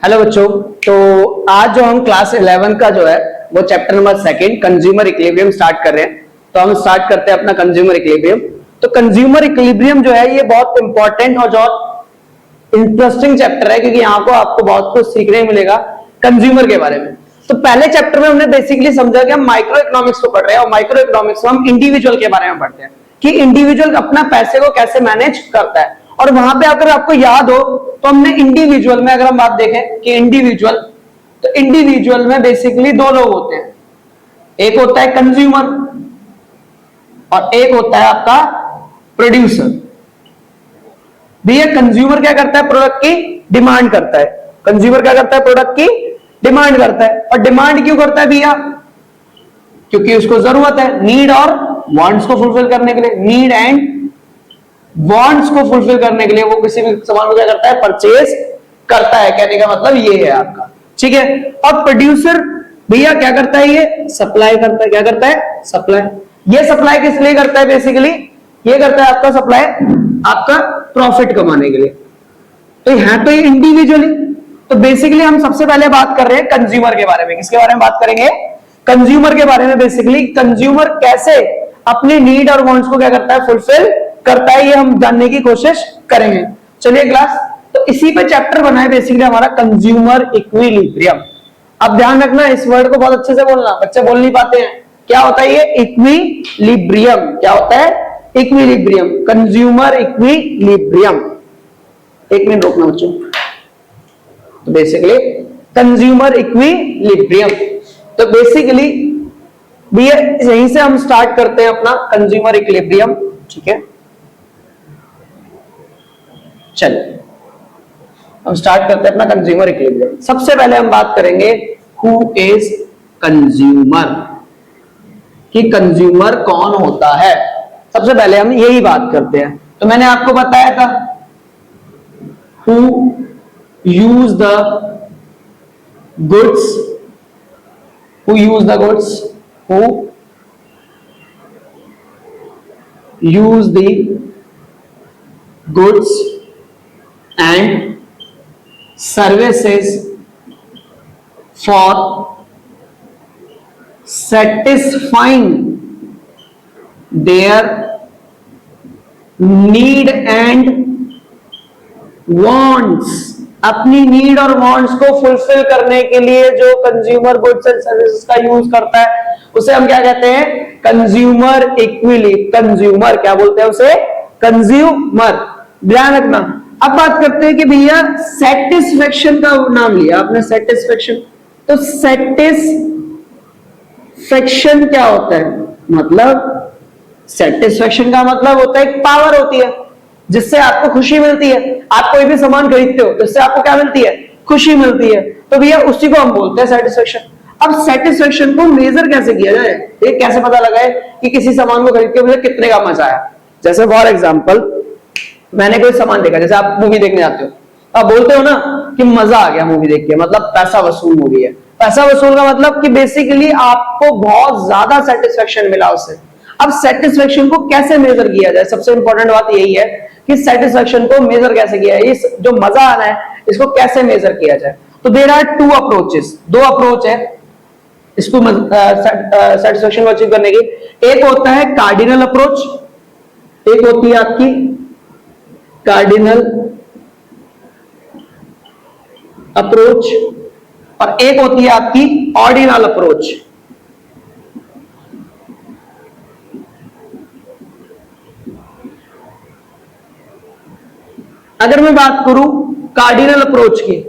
Hello बच्चों, तो आज जो हम क्लास 11 का जो है वो chapter number 2 consumer equilibrium start कर रहे हैं। तो हम स्टार्ट करते हैं अपना कंज्यूमर इक्विलिब्रियम। तो कंज्यूमर इक्विलिब्रियम जो है ये बहुत इंपॉर्टेंट और जो इंटरेस्टिंग चैप्टर है, क्योंकि यहाँ को आपको बहुत कुछ सीखने मिलेगा कंज्यूमर के बारे में। तो पहले चैप्टर में हमने बेसिकली समझा कि हम माइक्रो इकोनॉमिक्स को पढ़ रहे हैं, और माइक्रो इकोनॉमिक्स में हम इंडिविजुअल के बारे में पढ़ते हैं कि इंडिविजुअल अपना पैसे को कैसे मैनेज करता है। और वहां पे अगर आपको याद हो तो हमने इंडिविजुअल में अगर हम बात देखें कि इंडिविजुअल, तो इंडिविजुअल में बेसिकली दो लोग होते हैं, एक होता है कंज्यूमर और एक होता है आपका प्रोड्यूसर। भैया कंज्यूमर क्या करता है? प्रोडक्ट की डिमांड करता है। कंज्यूमर क्या करता है? प्रोडक्ट की डिमांड करता है। और डिमांड क्यों करता है भैया? क्योंकि उसको जरूरत है, नीड और वांट्स को फुलफिल करने के लिए, नीड एंड वांट्स को फुलफिल करने के लिए वो किसी भी सामान को क्या करता है? परचेज करता है। कहने का मतलब ये है आपका, ठीक है। और प्रोड्यूसर भैया क्या करता है? ये सप्लाई करता है। क्या करता है? सप्लाई। ये सप्लाई किस लिए करता है? बेसिकली ये करता है आपका सप्लाई आपका प्रॉफिट कमाने के लिए। तो यहां तो ये इंडिविजुअली, तो बेसिकली हम सबसे पहले बात कर रहे हैं कंज्यूमर के बारे में। किसके बारे में बात करेंगे? कंज्यूमर के बारे में। बेसिकली कंज्यूमर कैसे अपनी नीड और वांट्स को क्या करता है? फुलफिल करता है, ये हम जानने की कोशिश करेंगे। चलिए क्लास, तो इसी पे चैप्टर बना है बेसिकली हमारा कंज्यूमर इक्विलिब्रियम। अब ध्यान रखना, इस वर्ड को बहुत अच्छे से बोलना, बच्चे बोल नहीं पाते हैं। क्या होता है ये? इक्विलिब्रियम। क्या होता है? Equilibrium, consumer equilibrium. एक मिनट रोकना बच्चों। तो बेसिकली कंज्यूमर इक्विलिब्रियम, तो बेसिकली भैया यहीं से हम स्टार्ट करते हैं अपना कंज्यूमर इक्विलिब्रियम, ठीक है। चलिए हम स्टार्ट करते हैं अपना कंज्यूमर इक्विलिब्रियम। सबसे पहले हम बात करेंगे हु इज कंज्यूमर, कि कंज्यूमर कौन होता है। सबसे पहले हम यही बात करते हैं। तो मैंने आपको बताया था who use the goods, who use the goods, who use the goods and services for satisfying their need and wants। अपनी नीड और वांट्स को फुलफिल करने के लिए जो कंज्यूमर गुड्स एंड सर्विसेज का यूज करता है उसे हम क्या कहते हैं? Consumer equilibrium. कंज्यूमर क्या बोलते हैं उसे? कंज्यूमर। ध्यान रखना। अब बात करते हैं कि भैया सेटिस्फेक्शन का नाम लिया आपने, सेटिस्फेक्शन। तो सेटिस्फेक्शन क्या होता है? मतलब सेटिस्फेक्शन का मतलब होता है एक पावर होती है जिससे आपको खुशी मिलती है। आप कोई भी सामान खरीदते हो तो इससे आपको क्या मिलती है? खुशी मिलती है। तो भैया उसी को हम बोलते हैं सेटिस्फेक्शन। अब सेटिस्फेक्शन को मेजर कैसे किया जाए? ये कैसे पता लगाए कि किसी सामान को खरीद के मुझे कितने का मजा आया? जैसे फॉर एग्जांपल मैंने कोई सामान देखा, जैसे आप मूवी देखने जाते हो, आप बोलते हो ना कि मजा आ गया मूवी देख के, मतलब पैसा वसूल मूवी है। पैसा वसूल का मतलब कि बेसिकली आपको बहुत ज्यादा सेटिस्फेक्शन मिला उससे। अब सेटिस्फेक्शन को कैसे मेजर किया जाए? सबसे इंपॉर्टेंट बात यही है कि सेटिस्फेक्शन को मेजर कैसे किया जाए, इस जो मजा आना है इसको कैसे मेजर किया जाए। तो देयर आर टू अप्रोचेस, दो अप्रोच है इसको सेटिस्फेक्शन को अचीव करने की। एक होता है कार्डिनल अप्रोच, एक होती है आपकी कार्डिनल अप्रोच, और एक होती है आपकी ऑर्डिनल अप्रोच। अगर मैं बात करूं कार्डिनल अप्रोच की,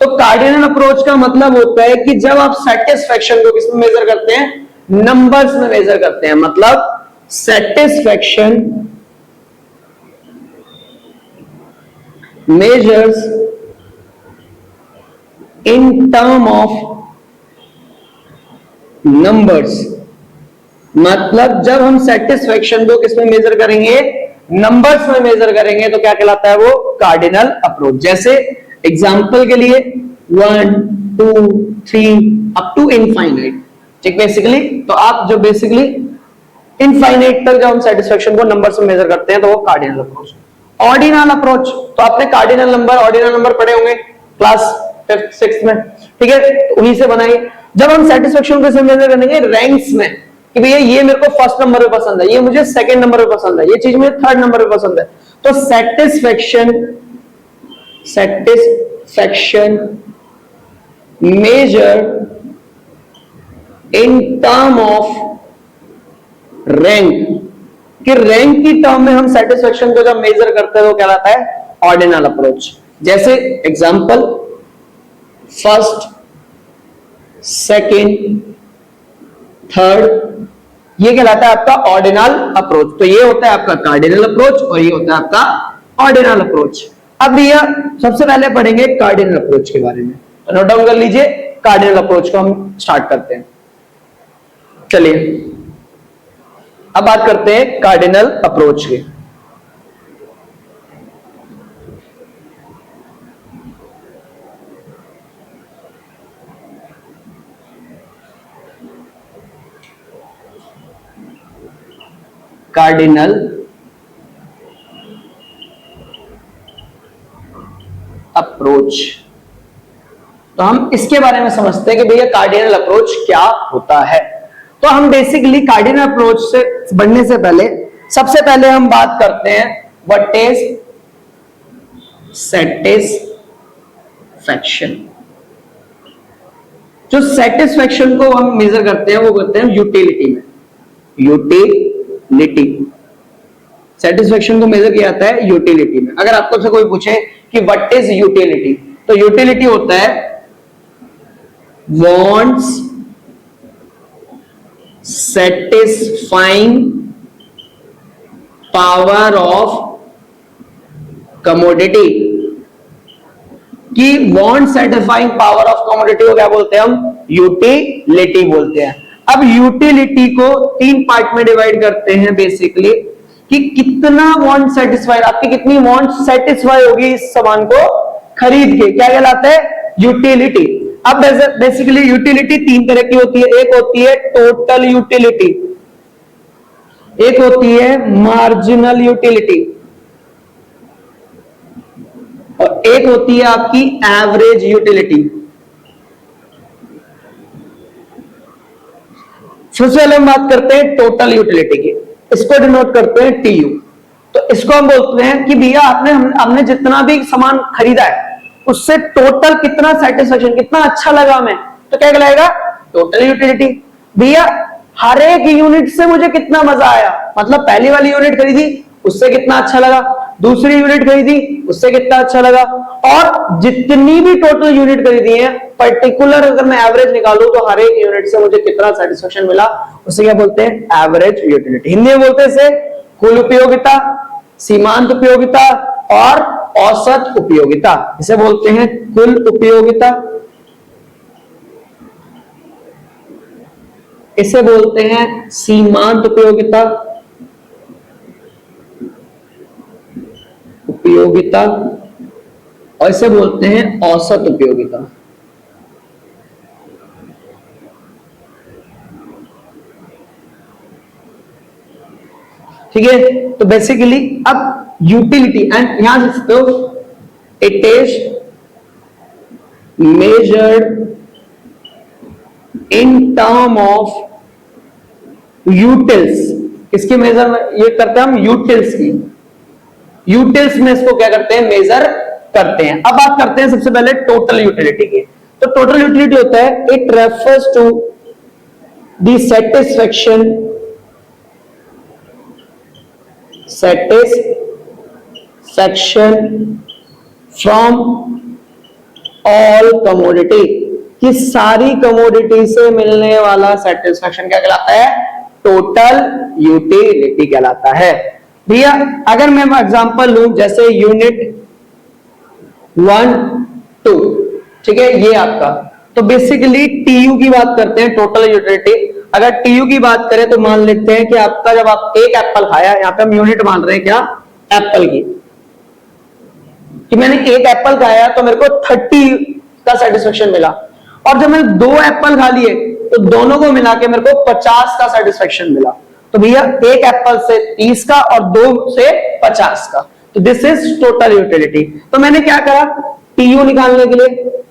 तो कार्डिनल अप्रोच का मतलब होता है कि जब आप सेटिस्फेक्शन को किसमें मेजर करते हैं? नंबर्स में मेजर करते हैं। मतलब satisfaction measures in term of numbers. मतलब जब हम सेटिस्फेक्शन को किसमें मेजर करेंगे? नंबर्स में मेजर करेंगे, तो क्या कहलाता है वो? Cardinal approach. जैसे एग्जांपल के लिए 1 2 3 अप टू इनफाइनाइट, ठीक। बेसिकली तो आप जो बेसिकली इनफाइनाइट तक जब हम सेटिस्फेक्शन को नंबर से मेजर करते हैं तो वो कार्डिनल अप्रोच। ऑर्डिनल अप्रोच, तो आपने कार्डिनल नंबर, ऑर्डिनल नंबर पढ़े होंगे क्लास फिफ्थ सिक्स्थ में, ठीक है, तो उन्हीं से बनाइए। जब हम सेटिस्फेक्शन को मेजर करेंगे रैंक्स में कि भैया ये मेरे को फर्स्ट नंबर पे पसंद है, ये मुझे सेकंड नंबर पे पसंद है, ये चीज मुझे थर्ड नंबर पे पसंद है, तो satisfaction measure in term of rank, कि रैंक की टर्म में हम सेटिस्फेक्शन को जब मेजर करते हैं वो कहलाता है ऑर्डिनल अप्रोच। जैसे एग्जांपल फर्स्ट, सेकंड, थर्ड, ये कहलाता है आपका ऑर्डिनल अप्रोच। तो ये होता है आपका कार्डिनल अप्रोच और ये होता है आपका ऑर्डिनल अप्रोच। अब भैया सबसे पहले पढ़ेंगे कार्डिनल अप्रोच के बारे में, तो नोट डाउन कर लीजिए। कार्डिनल अप्रोच को हम स्टार्ट करते हैं। चलिए अब बात करते हैं कार्डिनल अप्रोच की। कार्डिनल अप्रोच, तो हम इसके बारे में समझते हैं कि भैया कार्डिनल अप्रोच क्या होता है। तो हम बेसिकली कार्डिनल अप्रोच से बढ़ने से पहले सबसे पहले हम बात करते हैं व्हाट इज सेटिस्फैक्शन। जो सेटिस्फैक्शन को हम मेजर करते हैं वो करते हैं यूटिलिटी में। यूटिलिटी, सेटिस्फैक्शन को मेजर किया जाता है यूटिलिटी में। अगर आपको से कोई पूछे कि व्हाट इज यूटिलिटी, तो यूटिलिटी होता है wants satisfying power of commodity, कि want satisfying power of commodity को क्या बोलते हैं हम? यूटिलिटी बोलते हैं। अब यूटिलिटी को तीन पार्ट में डिवाइड करते हैं बेसिकली, कि कितना वांट सेटिस्फाई, आपकी कितनी वांट सेटिस्फाई होगी इस सामान को खरीद के, क्या कहलाता है? यूटिलिटी। अब बेसिकली यूटिलिटी तीन तरह की होती है। एक होती है टोटल यूटिलिटी, एक होती है मार्जिनल यूटिलिटी, और एक होती है आपकी एवरेज यूटिलिटी। सबसे पहले हम बात करते हैं टोटल यूटिलिटी की, इसको डिनोट करते हैं टीयू। तो इसको हम बोलते हैं कि भैया हमने जितना भी सामान खरीदा है उससे टोटल कितना सेटिस्फेक्शन, कितना अच्छा लगा हमें, तो क्या कहलाएगा? Total utility. भैया हर एक यूनिट से मुझे कितना मजा आया, मतलब पहली वाली यूनिट खरीदी उससे कितना अच्छा लगा, दूसरी यूनिट खरीदी उससे कितना अच्छा लगा, और जितनी भी टोटल यूनिट खरीदी है पर्टिकुलर अगर मैं एवरेज निकालूं तो हर एक यूनिट से मुझे कितना सेटिस्फेक्शन मिला, उसे क्या बोलते हैं? Average utility. हिंदी में बोलते हैं इसे कुल उपयोगिता, सीमांत उपयोगिता और औसत उपयोगिता। इसे बोलते हैं कुल उपयोगिता, इसे बोलते हैं सीमांत उपयोगिता, और इसे बोलते हैं औसत उपयोगिता। ठीक है, तो बेसिकली अब यूटिलिटी एंड यहां लिख सकते हो it is measured in term of utils. किसकी मेजर ये करते हैं हम? यूटिल्स की। यूटिल्स में इसको क्या करते हैं? मेजर करते हैं। अब बात करते हैं सबसे पहले टोटल यूटिलिटी की। तो टोटल यूटिलिटी होता है it refers to the satisfaction from all commodity, कि सारी कमोडिटी से मिलने वाला सेटिस्फेक्शन क्या कहलाता है? टोटल यूटिलिटी कहलाता है। भैया अगर मैं एग्जांपल लूं जैसे यूनिट 1, 2, ठीक है, ये आपका, तो बेसिकली टीयू की बात करते हैं टोटल यूटिलिटी। अगर टीयू की बात करें तो मान लेते हैं कि आपका जब आप एक एप्पल खाया, यहां पे हम यूनिट मान रहे हैं क्या? एप्पल की, कि मैंने एक एप्पल खाया तो मेरे को 30 का सेटिस्फेक्शन मिला, और जब मैंने 2 एप्पल खा लिए तो दोनों को मिला के मेरे को 50 का सेटिस्फेक्शन मिला। तो भैया एक एप्पल से 30 का और 2 से 50 का, तो दिस इज टोटल यूटिलिटी। तो मैंने क्या करा टीयू निकालने के लिए,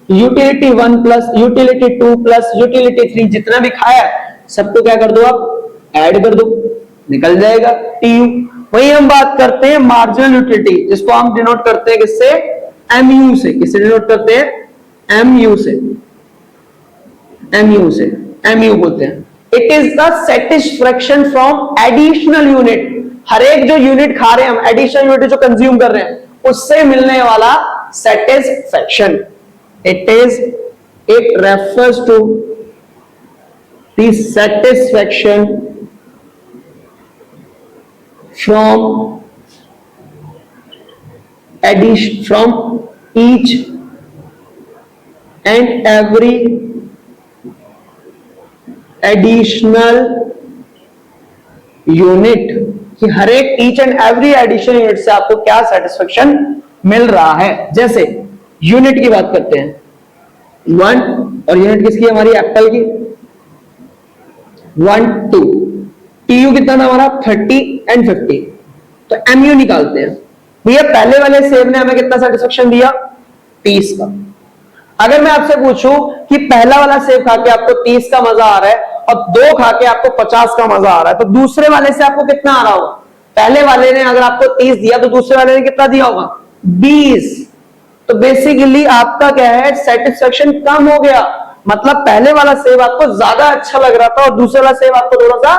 utility 1 plus utility 2 plus utility 3 जितना भी खाया सबको क्या कर दो आप ऐड कर दो, निकल जाएगा टीयू। वही हम बात करते हैं मार्जिनल यूटिलिटी, जिसको हम डिनोट करते हैं किससे, एमयू से। किससे डिनोट करते हैं, एमयू से। एमयू से, एमयू बोलते हैं। It is the satisfaction from additional unit. हर एक जो यूनिट खा रहे हैं हम, एडिशनल यूनिट जो कंज्यूम कर रहे हैं, उससे मिलने वाला satisfaction. It refers to the satisfaction from each and every additional unit, कि हर एक each and every additional unit से आपको क्या सेटिस्फेक्शन मिल रहा है। जैसे यूनिट की बात करते हैं, 1 और यूनिट किसकी, हमारी एप्पल की, 1 2, टीयू कितना था हमारा 30 एंड 50। तो एमयू निकालते हैं। भैया पहले वाले सेब ने हमें कितना सेटिस्फेक्शन दिया, 30 का। अगर मैं आपसे पूछूं कि पहला वाला सेब खा के आपको 30 का मजा आ रहा है और 2 खा के आपको 50 का मजा आ रहा है, तो दूसरे वाले से आपको कितना आ रहा होगा। पहले वाले ने अगर आपको 30 दिया तो दूसरे वाले ने कितना दिया होगा, 20। तो बेसिकली आपका क्या है, सेटिस्फेक्शन कम हो गया। मतलब पहले वाला सेब आपको ज्यादा अच्छा लग रहा था और दूसरे वाला सेब आपको थोड़ा सा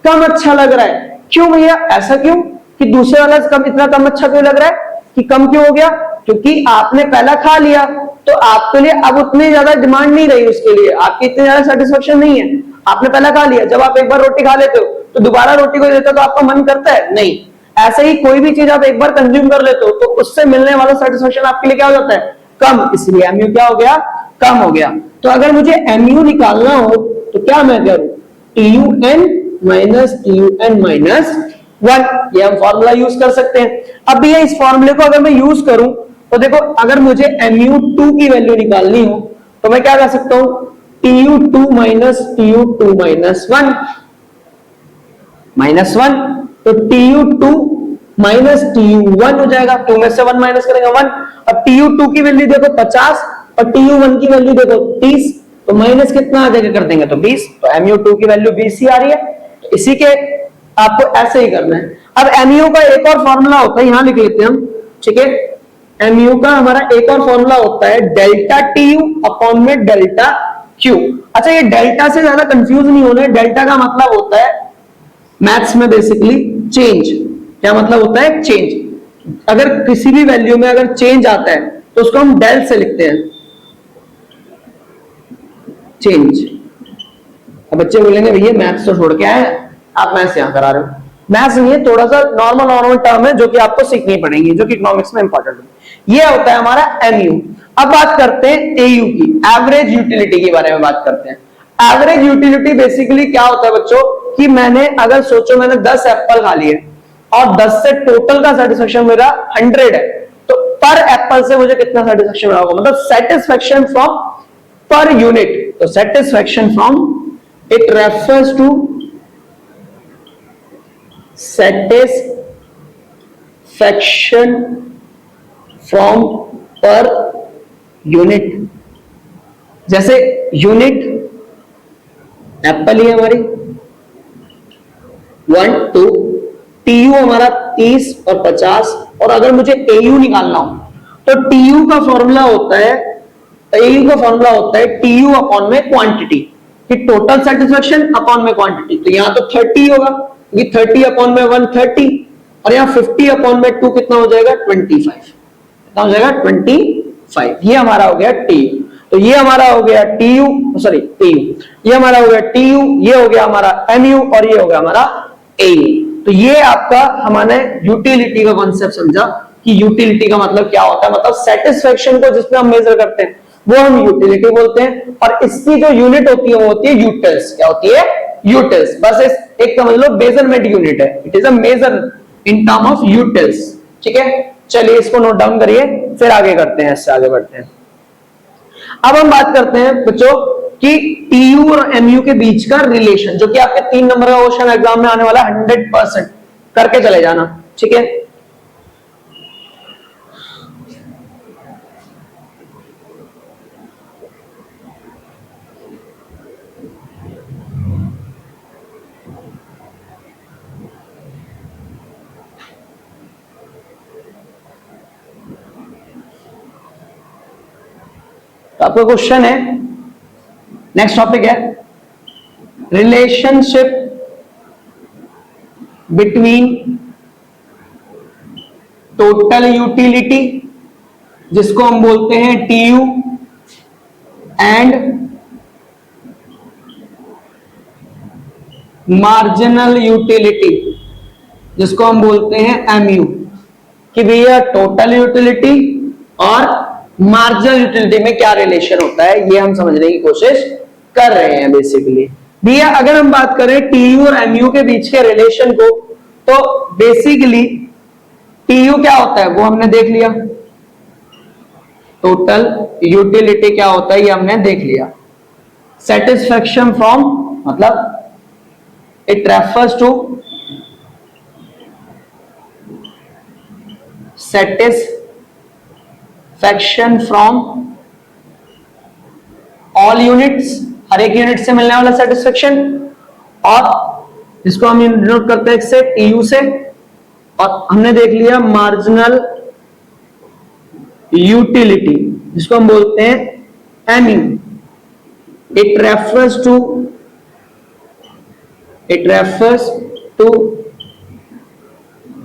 कम अच्छा लग रहा है। क्यों भैया, ऐसा क्यों कि दूसरे वाला कम, इतना कम अच्छा क्यों लग रहा है, कि कम क्यों हो गया, क्योंकि आपने पहला खा लिया तो आपके लिए अब उतनी ज्यादा डिमांड नहीं रही उसके लिए, आपकी इतनी ज्यादा सेटिस्फेक्शन नहीं है। आपने पहला खा लिया, जब आप एक बार रोटी खा लेते हो तो दोबारा रोटी को देते हो तो आपका मन करता है नहीं। ऐसे ही कोई भी चीज आप एक बार कंज्यूम कर लेते हो तो उससे मिलने वाला सेटिस्फेक्शन आपके लिए क्या हो जाता है, कम। इसलिए एमयू क्या हो गया, कम हो गया। तो अगर मुझे एमयू निकालना हो तो क्या मैं करूं, TUN माइनस TUN माइनस 1, ये हम फॉर्मूला यूज कर सकते हैं। अब भैया इस फॉर्मूले को अगर मैं यूज करूं तो देखो, अगर मुझे MU2 की वैल्यू निकालनी हो तो मैं क्या कर सकता हूं, TU2 minus TU2 minus 1 minus 1, तो TU2 माइनस TU1 हो जाएगा। 2 में से 1 माइनस करेंगे 1। अब TU2 की वैल्यू देखो 50 और TU1 की वैल्यू देखो 30, तो माइनस कितना आ जाएगा, कर देंगे तो 20। तो MU2 की वैल्यू 20 ही आ रही है। तो इसी के आपको ऐसे ही करना है। अब MU का एक और फॉर्मूला होता है, यहां लिख लेते हैं हम, ठीक है। MU का हमारा एक और फॉर्मूला होता है डेल्टा TU अपॉन में डेल्टा Q। अच्छा, ये डेल्टा से ज्यादा कंफ्यूज नहीं होना है। डेल्टा का मतलब होता है मैथ्स में बेसिकली चेंज। क्या मतलब होता है, चेंज। अगर किसी भी वैल्यू में अगर चेंज आता है तो उसको हम डेल से लिखते हैं, चेंज। अब बच्चे बोलेंगे भैया मैथ्स तो छोड़ के आए, आप मैथ्स यहां करा रहे हो। मैथ्स नहीं है, थोड़ा सा नॉर्मल टर्म है जो कि आपको सीखनी पड़ेंगी, जो कि इकोनॉमिक्स में इंपॉर्टेंट है। ये होता है हमारा एमयू। अब बात करते हैं एयू की, एवरेज यूटिलिटी के बारे में बात करते हैं। एवरेज यूटिलिटी बेसिकली क्या होता है बच्चों, कि मैंने अगर सोचो मैंने 10 एप्पल खा लिए और 10 से टोटल का सेटिस्फेक्शन मेरा 100 है, तो पर एप्पल से मुझे कितना सेटिस्फेक्शन मिला होगा, मतलब सेटिस्फेक्शन फ्रॉम पर यूनिट। तो satisfaction from, it refers to satisfaction from per unit। जैसे यूनिट एप्पल ही हमारी 1 2, TU हमारा 30 और 50, और अगर मुझे AU निकालना हो तो TU का फॉर्मूला होता है, AU का फॉर्मूला होता है TU अपॉन में क्वांटिटी, कि टोटल सेटिस्फेक्शन अपॉन में क्वांटिटी। तो यहां तो 30 होगा, ये 30 अपॉन में 1 30, और यहाँ 50 अपॉन में 2 कितना हो जाएगा, 25। कितना हो जाएगा, 25। ये हमारा हो गया TU। तो ये हमारा हो गया TU, सॉरी TU, ये हमारा हो गया TU, ये हो गया हमारा MU, और ये हो गया हमारा AU। तो ये आपका हमने यूटिलिटी का कॉन्सेप्ट समझा कि यूटिलिटी का मतलब क्या होता है, मतलब सेटिस्फेक्शन को जिसमें हम मेजर करते हैं वो हम यूटिलिटी बोलते हैं। और इसकी जो यूनिट होती है वो होती है यूटिल्स। क्या होती है, यूटिल्स। बस एक समझ लो मेजरमेंट यूनिट है, it is a measure in term of utils. ठीक है, चलिए इसको नोट डाउन करिए, फिर आगे करते हैं, इससे आगे बढ़ते हैं। अब हम बात करते हैं बच्चों कि TU और MU के बीच का रिलेशन, जो कि आपके 3 नंबर का क्वेश्चन एग्जाम में आने वाला 100% करके चले जाना। ठीक है, तो आपका क्वेश्चन है, नेक्स्ट टॉपिक है रिलेशनशिप बिटवीन टोटल यूटिलिटी, जिसको हम बोलते हैं टीयू, एंड मार्जिनल यूटिलिटी, जिसको हम बोलते हैं एमयू, कि भैया टोटल यूटिलिटी और मार्जिनल यूटिलिटी में क्या रिलेशन होता है, ये हम समझने की कोशिश कर रहे हैं बेसिकली। भैया अगर हम बात करें टीयू और एमयू के बीच के रिलेशन को, तो बेसिकली टीयू क्या होता है वो हमने देख लिया, टोटल यूटिलिटी क्या होता है ये हमने देख लिया। सेटिस्फैक्शन फ्रॉम, मतलब it refers to satisfaction from all units, हर एक यूनिट से मिलने वाला सेटिस्फैक्शन, और इसको हम डिनोट करते हैं इससे टीयू से। और हमने देख लिया मार्जिनल यूटिलिटी, जिसको हम बोलते हैं MU, it refers to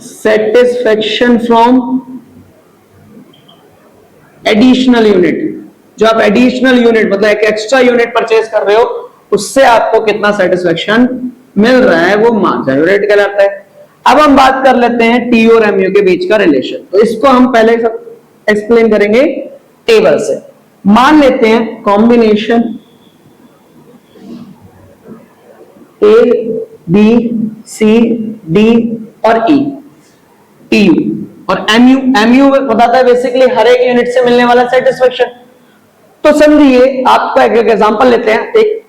satisfaction from additional unit. जो आप एडिशनल यूनिट मतलब एक एक्स्ट्रा यूनिट परचेज कर रहे हो, उससे आपको कितना सेटिस्फैक्शन मिल रहा है वो मार्जिनल यूनिट कहलाता है। अब हम बात कर लेते हैं टी और एमयू के बीच का रिलेशन। तो इसको हम पहले एक्सप्लेन करेंगे टेबल से। मान लेते हैं combination A B C D और ई, टीयू और एमयू। एमयू बताता है बेसिकली हर एक यूनिट से मिलने वाला सेटिस्फैक्शन। तो समझिए आपका एक एग्जांपल लेते हैं, एक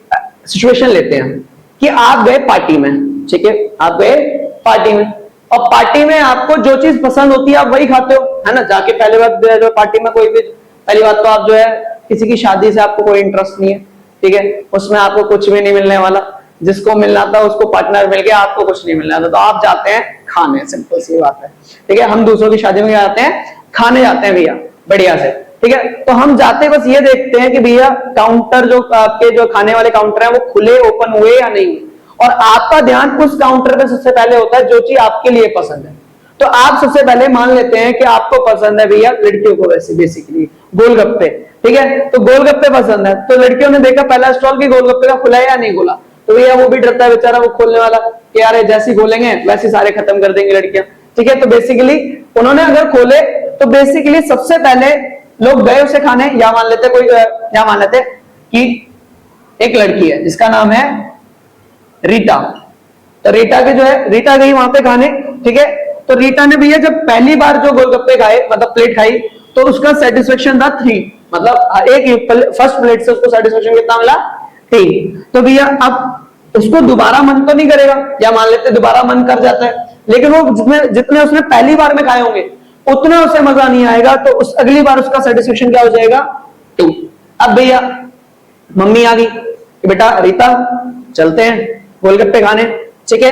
सिचुएशन लेते हैं कि आप गए पार्टी में, ठीक है, आप गए पार्टी में, और पार्टी में आपको जो चीज पसंद होती है आप वही खाते हो, है ना। जाके पहले बात जो पार्टी में कोई भी, पहली बात तो आप जो है किसी की शादी से आपको कोई इंटरेस्ट नहीं है, ठीक है, उसमें आपको कुछ भी नहीं मिलने वाला, जिसको मिलना था उसको पार्टनर मिल गया, आपको कुछ नहीं मिलना था, तो आप जाते हैं खाने, सिंपल सी बात है, ठीक है। हम दूसरों की शादी में जाते हैं, खाने जाते हैं भैया बढ़िया से, ठीक है। तो हम जाते बस ये देखते हैं कि भैया काउंटर जो आपके जो खाने वाले काउंटर है वो खुले, ओपन हुए या नहीं, और आपका ध्यान उस काउंटर पे सबसे पहले होता है जो चीज आपके लिए पसंद है। तो आप सबसे पहले मान लेते हैं कि आपको पसंद है भैया लड़कियों को वैसे बेसिकली गोलगप्पे, ठीक है, तो गोलगप्पे पसंद है। तो लड़कियों ने देखा पहला स्टॉल की गोलगप्पे का खुला है या नहीं खुला, तो भैया वो भी डरता है बेचारा वो खोलने वाला कि यार जैसे खोलेंगे वैसे सारे खत्म कर देंगे लड़कियां, ठीक है। तो बेसिकली उन्होंने अगर खोले तो बेसिकली सबसे पहले लोग गए उसे खाने, या मान लेते कोई, या मान लेते कि एक लड़की है जिसका नाम है रीटा। तो रीटा के जो है, रीटा गई वहां पे खाने, ठीक है। तो रीटा ने भैया जब पहली बार जो गोलगप्पे खाए, मतलब प्लेट खाई, तो उसका सेटिस्फेक्शन था 3, मतलब एक फर्स्ट प्लेट से उसको सेटिस्फेक्शन कितना मिला 3। तो भैया अब उसको दोबारा मन तो नहीं करेगा, या मान लेते दोबारा मन कर जाता है, लेकिन वो जितने उसने पहली बार में खाए होंगे उतना उसे मजा नहीं आएगा, तो उस अगली बार उसका सेटिस्फेक्शन क्या हो जाएगा 2। अब भैया मम्मी आ गई कि बेटा रीता चलते हैं गोलगप्पे खाने, ठीक है।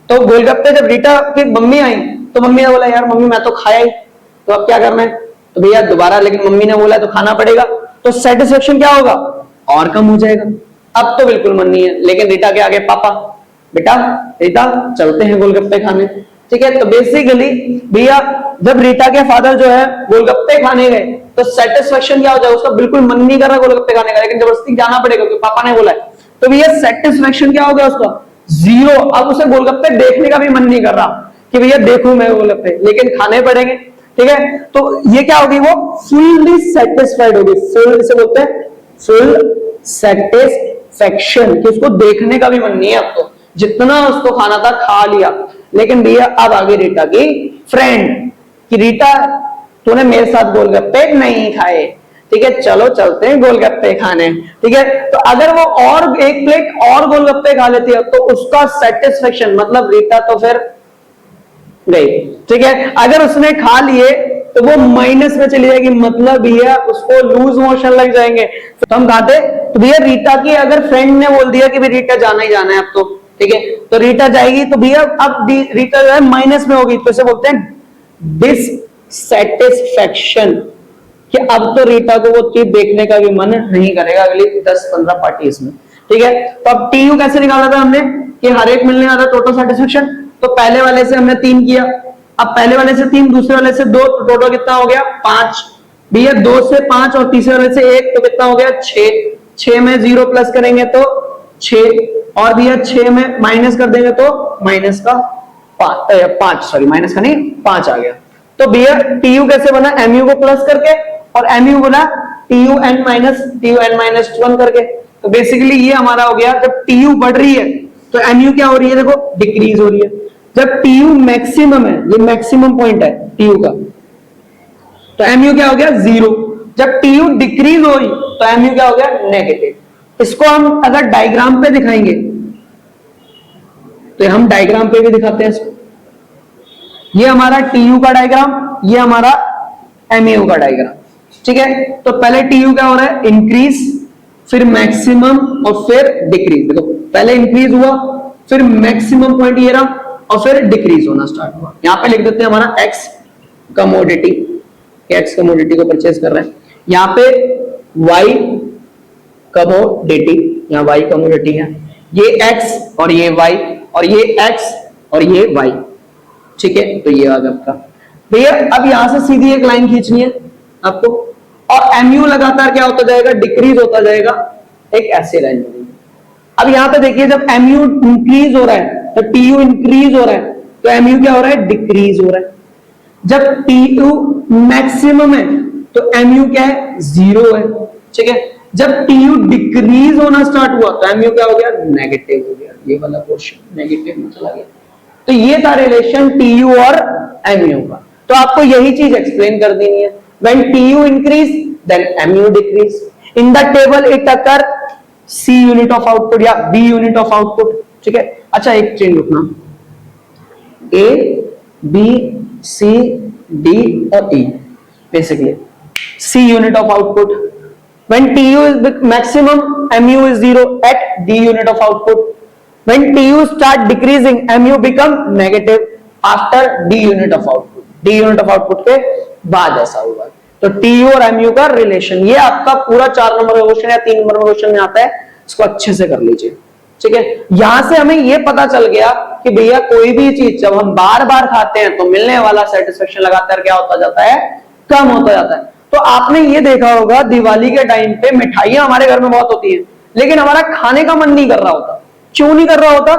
तो गोलगप्पे जब रीटा की मम्मी आई तो मम्मी ने बोला यार मम्मी मैं तो खाया ही, तो अब क्या करना है, तो भैया दोबारा, लेकिन मम्मी ने बोला तो खाना पड़ेगा, तो सेटिस्फेक्शन क्या होगा और कम हो जाएगा। अब तो बिल्कुल मन नहीं है, लेकिन रीटा के आगे पापा बेटा रीता चलते हैं गोलगप्पे खाने, ठीक है। तो बेसिकली भैया जब रीटा के फादर जो है गोलगप्पे खाने गए तो सेटिस्फेक्शन क्या हो जाएगा, उसका बिल्कुल मन नहीं कर रहा गोलगप्पे खाने का, लेकिन जबरदस्ती जाना पड़ेगा क्योंकि पापा ने बोला है, तो भैया सेटिस्फेक्शन क्या हो गया उसका 0। अब उसे गोलगप्पे देखने का भी मन नहीं कर रहा कि भैया देखूं मैं गोलगप्पे, लेकिन खाने पड़ेंगे, ठीक है। तो ये क्या होगी, वो फुल्ली सेटिस्फाइड होगी, फुल इसे बोलते हैं फुल सेटिस्फेक्शन, कि उसको देखने का भी मन नहीं है, अब तो जितना उसको खाना था खा लिया। लेकिन भैया अब आगे रीटा की फ्रेंड कि रीटा तूने मेरे साथ गोलगप्पे नहीं खाए, ठीक है, चलो चलते हैं गोलगप्पे खाने, ठीक है। तो अगर वो और एक प्लेट और गोलगप्पे खा लेती है तो उसका सेटिस्फेक्शन, मतलब रीटा तो फिर गई, ठीक है। अगर उसने खा लिए तो वो माइनस में चली जाएगी, मतलब भैया उसको लूज मोशन लग जाएंगे। तो हम खाते, तो भैया रीटा की अगर फ्रेंड ने बोल दिया कि भाई रीटा जाना ही जाना है अब तो, ठीक है, तो रीटा जाएगी, तो भैया अब रीटा जो है माइनस में होगी, तो इसे बोलते हैं डिससैटिस्फैक्शन, कि अब तो रीटा को वो चीज देखने का भी मन नहीं करेगा अगली 10-15 पार्टी इसमें। ठीक है, तो अब टीयू कैसे निकाला था हमने कि हर एक मिलने वाला टोटल सेटिस्फेक्शन। तो पहले वाले से हमने 3 किया, अब पहले वाले से 3, दूसरे वाले से 2, तो टोटल कितना हो गया 5। भैया 2 से 5 और तीसरे वाले से 1, तो कितना हो गया 6। 6 में 0 प्लस करेंगे तो 6, और भैया 6 में माइनस कर देंगे तो माइनस का 5, सॉरी माइनस का नहीं 5 आ गया। तो भैया टीयू कैसे बना, एमयू को प्लस करके, और एमयू बना टीयू एन माइनस 1 करके। तो बेसिकली ये हमारा हो गया, जब टीयू बढ़ रही है तो एमयू क्या हो रही है, देखो डिक्रीज हो रही है। जब टीयू मैक्सिमम है, ये मैक्सिमम पॉइंट है टीयू का, तो एमयू क्या हो गया 0। जब टीयू डिक्रीज हो रही तो एमयू क्या हो गया नेगेटिव। इसको हम अगर डायग्राम पे दिखाएंगे तो हम डायग्राम पे भी दिखाते हैं इसको। ये हमारा टीयू का डायग्राम, ये हमारा एमयू का डायग्राम। ठीक है, तो पहले टीयू क्या हो रहा है इंक्रीज, फिर मैक्सिमम और फिर डिक्रीज। देखो पहले इंक्रीज हुआ, फिर मैक्सिमम पॉइंट ये रहा, और फिर डिक्रीज होना स्टार्ट हुआ। यहां पे लिख देते हैं हमारा एक्स कमोडिटी, एक्स कमोडिटी को परचेज कर रहे हैं। यहां पे वाई कमोडिटी, यहां वाई कमोडिटी है, ये एक्स और ये वाई, और ये एक्स और ये वाई। ठीक है, तो ये आ गया आपका। भैया अब यहां से सीधी एक लाइन खींचनी है आपको, और एमयू लगातार क्या होता जाएगा डिक्रीज होता जाएगा, एक ऐसे लाइन बनेगी। अब यहां पे देखिए जब एमयू इंक्रीज हो रहा है तो टीयू इंक्रीज हो रहा है, तो एमयू क्या हो रहा है डिक्रीज हो रहा है। जब टीयू मैक्सिमम है तो एमयू क्या है 0 है। ठीक है, जब टीयू डिक्रीज होना स्टार्ट हुआ तो एमयू क्या हो गया नेगेटिव हो गया, ये वाला पोर्शन नेगेटिव में चला गया। तो ये था रिलेशन टीयू और एमयू का। तो आपको यही चीज एक्सप्लेन कर देनी है, when TU increase then MU decrease. In the table it occur C unit of output या बी यूनिट ऑफ आउटपुट। ठीक है, अच्छा एक चेंज रखना, ए बी सी डी और E, basically C unit of output. When TU is maximum, MU is 0 at D unit of output. When TU start decreasing, MU become negative after D unit of output. D unit of output के बाद ऐसा हुआ। तो TU और MU का relation, ये आपका पूरा 4 नंबर का क्वेश्चन या 3 नंबर का क्वेश्चन में आता है, इसको अच्छे से कर लीजिए। ठीक है, यहां से हमें ये पता चल गया कि भैया कोई भी चीज जब हम बार बार खाते हैं तो मिलने वाला सेटिस्फेक्शन लगातार क्या होता जाता है, कम होता जाता है। तो आपने ये देखा होगा दिवाली के टाइम पे मिठाइयां हमारे घर में बहुत होती है, लेकिन हमारा खाने का मन नहीं कर रहा होता। क्यों नहीं कर रहा होता,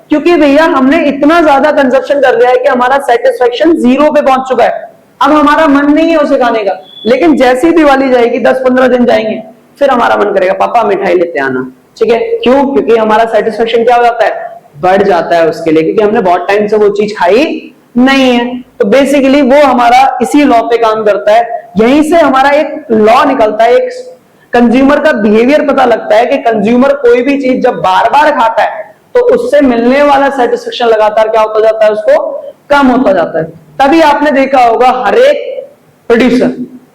क्योंकि भैया हमने इतना ज्यादा कंजप्शन कर लिया है कि हमारा सेटिस्फेक्शन 0 पे पहुंच चुका है। अब हमारा मन नहीं है उसे खाने का, लेकिन जैसी दिवाली जाएगी 10-15 दिन जाएंगे फिर हमारा मन करेगा पापा मिठाई लेते आना। ठीक है, क्यों, क्योंकि हमारा सेटिस्फेक्शन क्या हो जाता है बढ़ जाता है उसके लिए, क्योंकि हमने बहुत टाइम से वो चीज खाई नहीं है। तो बेसिकली वो हमारा इसी लॉ पे काम करता है। यहीं से हमारा एक लॉ निकलता है, एक कंज्यूमर का बिहेवियर पता लगता है कि कंज्यूमर कोई भी चीज जब बार बार खाता है तो उससे मिलने वाला सेटिस्फेक्शन लगातार क्या होता जाता है, उसको कम होता जाता है। तभी आपने देखा होगा हर एक प्रोड्यूसर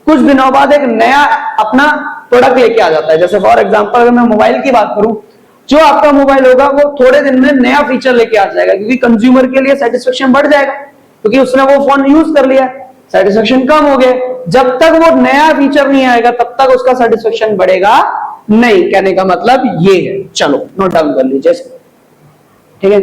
कुछ दिनों बाद एक नया अपना प्रोडक्ट लेके आ जाता है। जैसे फॉर एग्जांपल अगर मैं मोबाइल की बात करूं, जो आपका मोबाइल होगा वो थोड़े दिन में नया फीचर लेके आ जाएगा, क्योंकि कंज्यूमर के लिए सेटिस्फेक्शन बढ़ जाएगा, क्योंकि उसने वो फोन यूज कर लिया, सेटिस्फेक्शन कम हो गया। जब तक वो नया फीचर नहीं आएगा तब तक उसका सेटिस्फेक्शन बढ़ेगा नहीं। कहने का मतलब ये है, चलो नोट डाउन कर लीजिए, ठीक है।